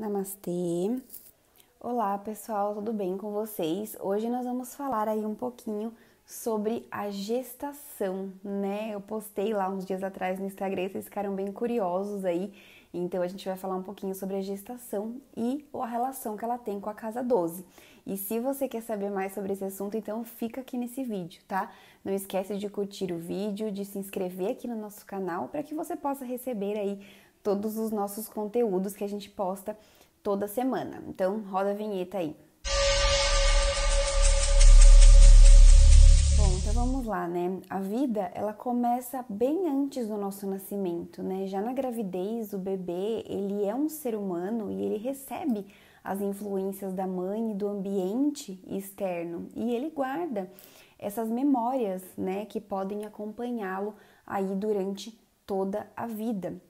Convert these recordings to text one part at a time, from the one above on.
Namastê! Olá pessoal, tudo bem com vocês? Hoje nós vamos falar aí um pouquinho sobre a gestação, né? Eu postei lá uns dias atrás no Instagram, vocês ficaram bem curiosos aí, então a gente vai falar um pouquinho sobre a gestação e a relação que ela tem com a casa 12. E se você quer saber mais sobre esse assunto, então fica aqui nesse vídeo, tá? Não esquece de curtir o vídeo, de se inscrever aqui no nosso canal para que você possa receber aí todos os nossos conteúdos que a gente posta toda semana. Então, roda a vinheta aí. Bom, então vamos lá, né? A vida, ela começa bem antes do nosso nascimento, né? Já na gravidez, o bebê, ele é um ser humano e ele recebe as influências da mãe e do ambiente externo e ele guarda essas memórias, né, que podem acompanhá-lo aí durante toda a vida.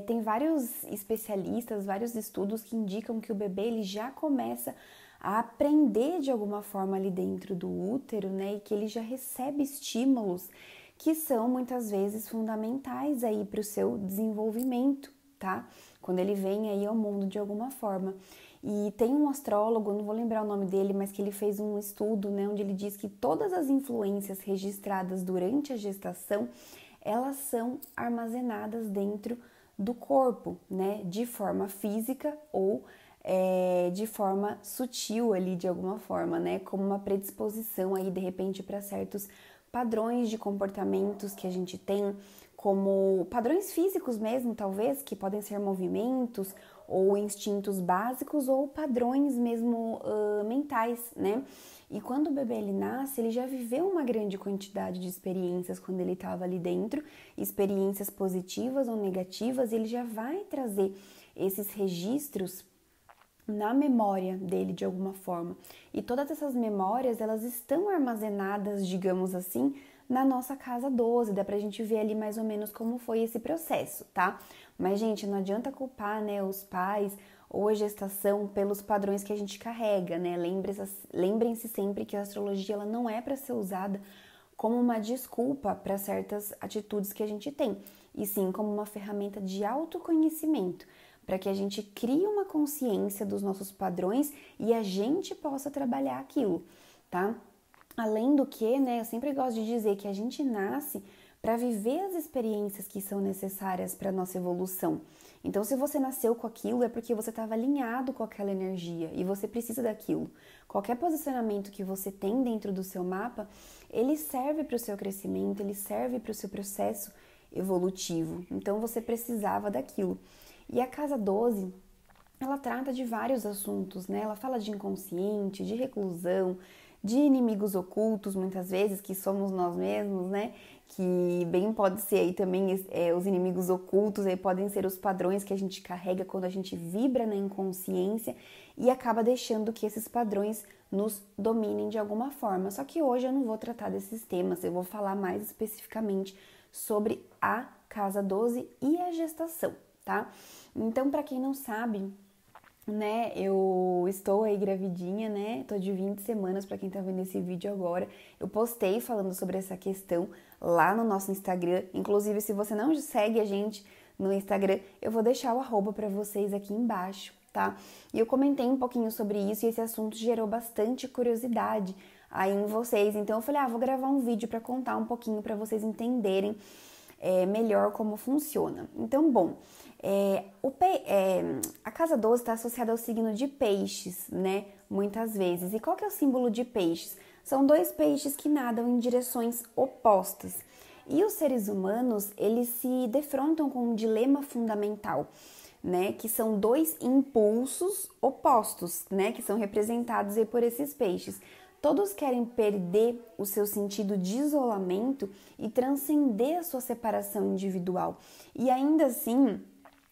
Tem vários especialistas, vários estudos que indicam que o bebê ele já começa a aprender de alguma forma ali dentro do útero, né? E que ele já recebe estímulos que são muitas vezes fundamentais aí para o seu desenvolvimento, tá? Quando ele vem aí ao mundo de alguma forma. E tem um astrólogo, não vou lembrar o nome dele, mas que ele fez um estudo, né? Onde ele diz que todas as influências registradas durante a gestação, elas são armazenadas dentro do corpo, né, de forma física ou de forma sutil ali de alguma forma, né, como uma predisposição aí de repente para certos padrões de comportamentos que a gente tem, como padrões físicos mesmo, talvez, que podem ser movimentos ou instintos básicos ou padrões mesmo mentais, né? E quando o bebê ele nasce, ele já viveu uma grande quantidade de experiências quando ele estava ali dentro, experiências positivas ou negativas, e ele já vai trazer esses registros na memória dele de alguma forma. E todas essas memórias, elas estão armazenadas, digamos assim, na nossa casa 12, dá pra gente ver ali mais ou menos como foi esse processo, tá? Mas, gente, não adianta culpar, né, os pais ou a gestação pelos padrões que a gente carrega, né? Lembrem-se sempre que a astrologia ela não é para ser usada como uma desculpa para certas atitudes que a gente tem, e sim como uma ferramenta de autoconhecimento, para que a gente crie uma consciência dos nossos padrões e a gente possa trabalhar aquilo, tá? Além do que, né, eu sempre gosto de dizer que a gente nasce para viver as experiências que são necessárias para a nossa evolução. Então, se você nasceu com aquilo, é porque você estava alinhado com aquela energia e você precisa daquilo. Qualquer posicionamento que você tem dentro do seu mapa, ele serve para o seu crescimento, ele serve para o seu processo evolutivo. Então, você precisava daquilo. E a casa 12, ela trata de vários assuntos, né? Ela fala de inconsciente, de reclusão, de inimigos ocultos, muitas vezes, que somos nós mesmos, né? Que bem pode ser aí também os inimigos ocultos, aí podem ser os padrões que a gente carrega quando a gente vibra na inconsciência e acaba deixando que esses padrões nos dominem de alguma forma. Só que hoje eu não vou tratar desses temas, eu vou falar mais especificamente sobre a casa 12 e a gestação, tá? Então, para quem não sabe, né, eu estou aí gravidinha, né, tô de 20 semanas para quem tá vendo esse vídeo agora. Eu postei falando sobre essa questão lá no nosso Instagram, inclusive se você não segue a gente no Instagram, eu vou deixar o arroba para vocês aqui embaixo, tá? E eu comentei um pouquinho sobre isso e esse assunto gerou bastante curiosidade aí em vocês, então eu falei, vou gravar um vídeo para contar um pouquinho para vocês entenderem melhor como funciona. Então, bom, a casa 12 está associada ao signo de peixes, né? Muitas vezes. E qual que é o símbolo de peixes? São dois peixes que nadam em direções opostas. E os seres humanos, eles se defrontam com um dilema fundamental, né? Que são dois impulsos opostos, né? Que são representados aí por esses peixes. Todos querem perder o seu sentido de isolamento e transcender a sua separação individual. E ainda assim,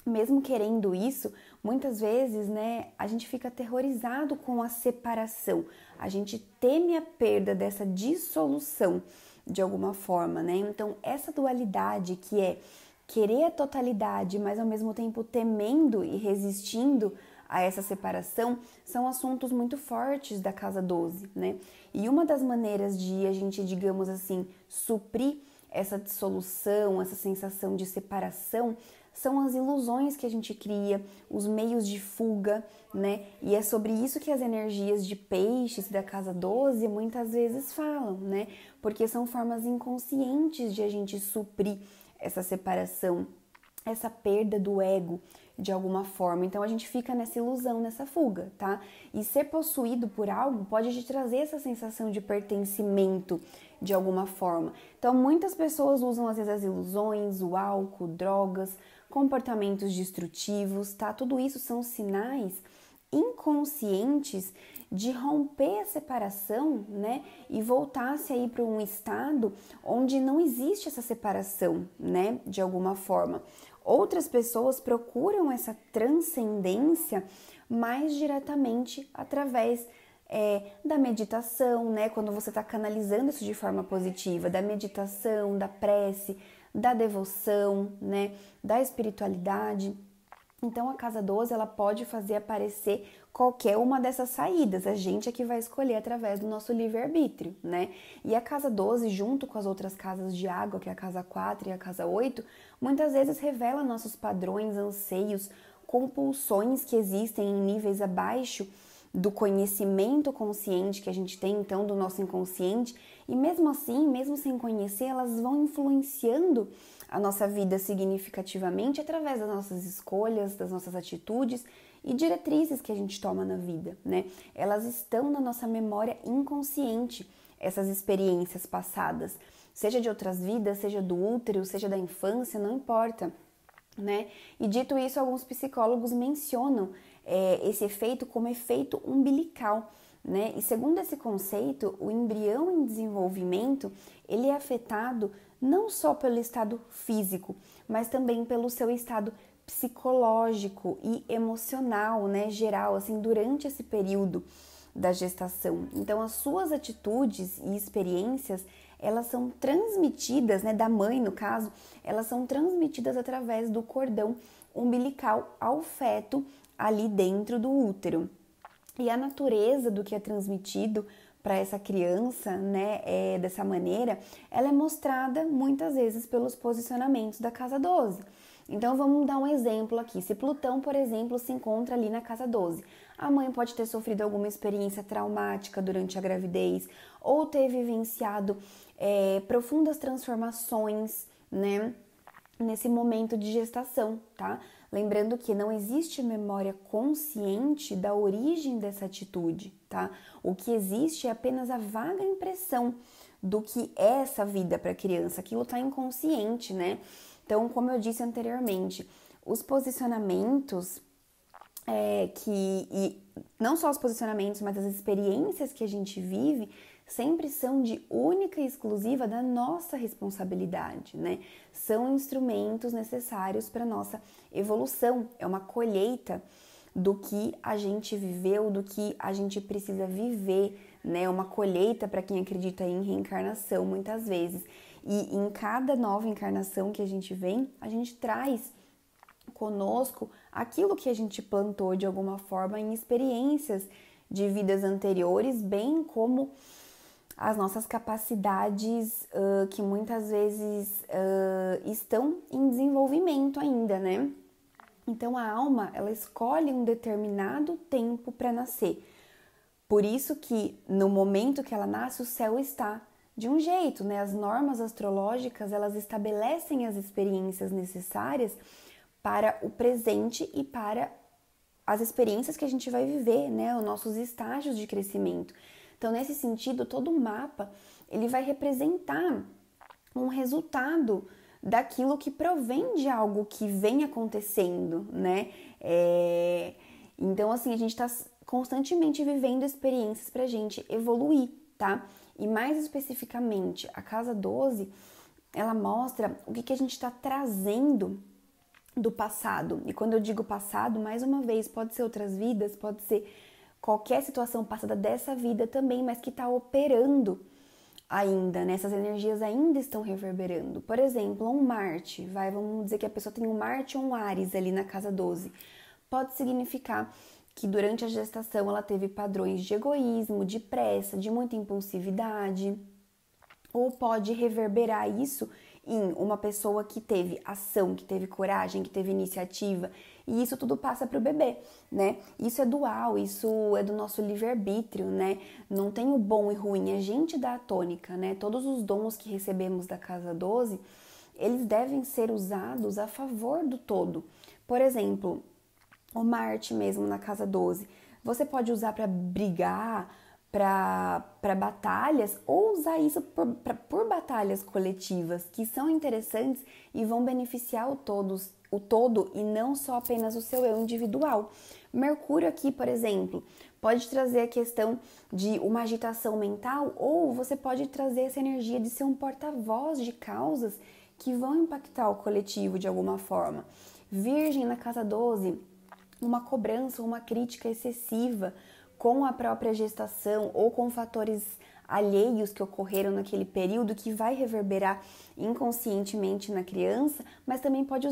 mesmo querendo isso, muitas vezes, né, a gente fica aterrorizado com a separação. A gente teme a perda dessa dissolução de alguma forma, né? Então, essa dualidade que é querer a totalidade, mas ao mesmo tempo temendo e resistindo a essa separação, são assuntos muito fortes da casa 12, né? E uma das maneiras de a gente, digamos assim, suprir essa dissolução, essa sensação de separação, são as ilusões que a gente cria, os meios de fuga, né? E é sobre isso que as energias de peixes da casa 12 muitas vezes falam, né? Porque são formas inconscientes de a gente suprir essa separação, essa perda do ego de alguma forma. Então a gente fica nessa ilusão, nessa fuga, tá? E ser possuído por algo pode te trazer essa sensação de pertencimento de alguma forma. Então muitas pessoas usam às vezes as ilusões, o álcool, drogas, comportamentos destrutivos, tá? Tudo isso são sinais inconscientes de romper a separação, né? E voltar-se aí para um estado onde não existe essa separação, né? De alguma forma. Outras pessoas procuram essa transcendência mais diretamente através da meditação, né? Quando você está canalizando isso de forma positiva, da meditação, da prece, da devoção, né? Da espiritualidade. Então a casa 12 ela pode fazer aparecer qualquer uma dessas saídas, a gente é que vai escolher através do nosso livre-arbítrio, né? E a casa 12, junto com as outras casas de água, que é a casa 4 e a casa 8, muitas vezes revela nossos padrões, anseios, compulsões que existem em níveis abaixo do conhecimento consciente que a gente tem, então, do nosso inconsciente, e mesmo assim, mesmo sem conhecer, elas vão influenciando a nossa vida significativamente através das nossas escolhas, das nossas atitudes e diretrizes que a gente toma na vida, né? Elas estão na nossa memória inconsciente, essas experiências passadas, seja de outras vidas, seja do útero, seja da infância, não importa, né? E dito isso, alguns psicólogos mencionam esse efeito como efeito umbilical, né? E segundo esse conceito, o embrião em desenvolvimento, ele é afetado não só pelo estado físico, mas também pelo seu estado psicológico e emocional, né, geral, assim, durante esse período da gestação. Então, as suas atitudes e experiências, elas são transmitidas, né, da mãe, no caso, elas são transmitidas através do cordão umbilical ao feto ali dentro do útero. E a natureza do que é transmitido para essa criança, né, dessa maneira, ela é mostrada muitas vezes pelos posicionamentos da casa 12. Então vamos dar um exemplo aqui. Se Plutão, por exemplo, se encontra ali na casa 12, a mãe pode ter sofrido alguma experiência traumática durante a gravidez ou ter vivenciado profundas transformações, né, nesse momento de gestação, tá? Lembrando que não existe memória consciente da origem dessa atitude, tá? O que existe é apenas a vaga impressão do que é essa vida para a criança. Aquilo está inconsciente, né? Então, como eu disse anteriormente, os posicionamentos e não só os posicionamentos, mas as experiências que a gente vive sempre são de única e exclusiva da nossa responsabilidade, né? São instrumentos necessários para nossa evolução, é uma colheita do que a gente viveu, do que a gente precisa viver, né? Uma colheita para quem acredita em reencarnação, muitas vezes. E em cada nova encarnação que a gente vem, a gente traz conosco aquilo que a gente plantou de alguma forma em experiências de vidas anteriores, bem como as nossas capacidades que muitas vezes estão em desenvolvimento ainda, né? Então a alma, ela escolhe um determinado tempo para nascer. Por isso que no momento que ela nasce, o céu está de um jeito, né? As normas astrológicas, elas estabelecem as experiências necessárias para o presente e para as experiências que a gente vai viver, né? Os nossos estágios de crescimento. Então, nesse sentido, todo mapa, ele vai representar um resultado daquilo que provém de algo que vem acontecendo, né? Então, assim, a gente está constantemente vivendo experiências para a gente evoluir, tá? E mais especificamente, a casa 12, ela mostra o que a gente está trazendo do passado. E quando eu digo passado, mais uma vez, pode ser outras vidas, pode ser qualquer situação passada dessa vida também, mas que está operando ainda, né? Essas energias ainda estão reverberando. Por exemplo, um Marte, vamos dizer que a pessoa tem um Marte ou um Áries ali na casa 12. Pode significar que durante a gestação ela teve padrões de egoísmo, de pressa, de muita impulsividade, ou pode reverberar isso em uma pessoa que teve ação, que teve coragem, que teve iniciativa, e isso tudo passa para o bebê, né? Isso é dual, isso é do nosso livre-arbítrio, né? Não tem o bom e ruim, a gente dá a tônica, né? Todos os dons que recebemos da casa 12, eles devem ser usados a favor do todo. Por exemplo, o Marte mesmo na casa 12, você pode usar para brigar, para batalhas, ou usar isso por batalhas coletivas que são interessantes e vão beneficiar o todo e não só apenas o seu eu individual. Mercúrio aqui, por exemplo, pode trazer a questão de uma agitação mental, ou você pode trazer essa energia de ser um porta-voz de causas que vão impactar o coletivo de alguma forma. Virgem na casa 12, uma cobrança, uma crítica excessiva com a própria gestação ou com fatores alheios que ocorreram naquele período que vai reverberar inconscientemente na criança, mas também pode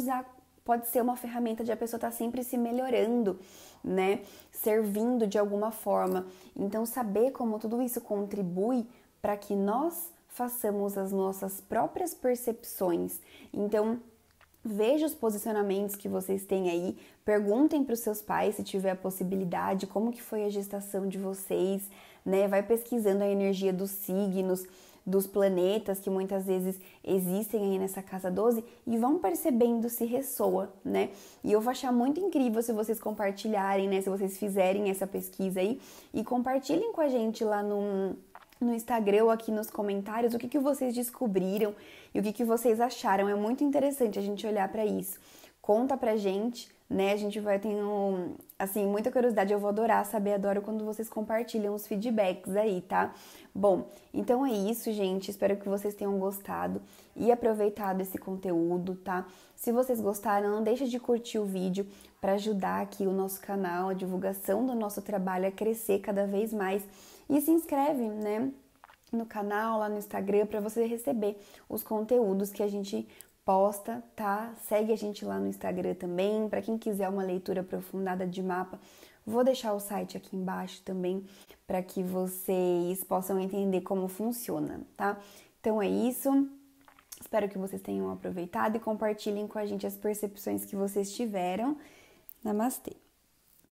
ser uma ferramenta de a pessoa estar sempre se melhorando, né? Servindo de alguma forma. Então, saber como tudo isso contribui para que nós façamos as nossas próprias percepções. Então, veja os posicionamentos que vocês têm aí, perguntem para os seus pais se tiver a possibilidade, como que foi a gestação de vocês, né? Vai pesquisando a energia dos signos, dos planetas que muitas vezes existem aí nessa casa 12 e vão percebendo se ressoa, né? E eu vou achar muito incrível se vocês compartilharem, né? Se vocês fizerem essa pesquisa aí e compartilhem com a gente lá no Instagram ou aqui nos comentários o que vocês descobriram e o que vocês acharam. É muito interessante a gente olhar para isso. Conta pra gente, né? A gente vai ter, assim, muita curiosidade. Eu vou adorar saber, adoro quando vocês compartilham os feedbacks aí, tá? Bom, então é isso, gente. Espero que vocês tenham gostado e aproveitado esse conteúdo, tá? Se vocês gostaram, não deixe de curtir o vídeo para ajudar aqui o nosso canal, a divulgação do nosso trabalho a crescer cada vez mais. E se inscreve, né, no canal, lá no Instagram, para você receber os conteúdos que a gente posta, tá? Segue a gente lá no Instagram também. Para quem quiser uma leitura aprofundada de mapa, vou deixar o site aqui embaixo também, para que vocês possam entender como funciona, tá? Então é isso. Espero que vocês tenham aproveitado e compartilhem com a gente as percepções que vocês tiveram. Namastê!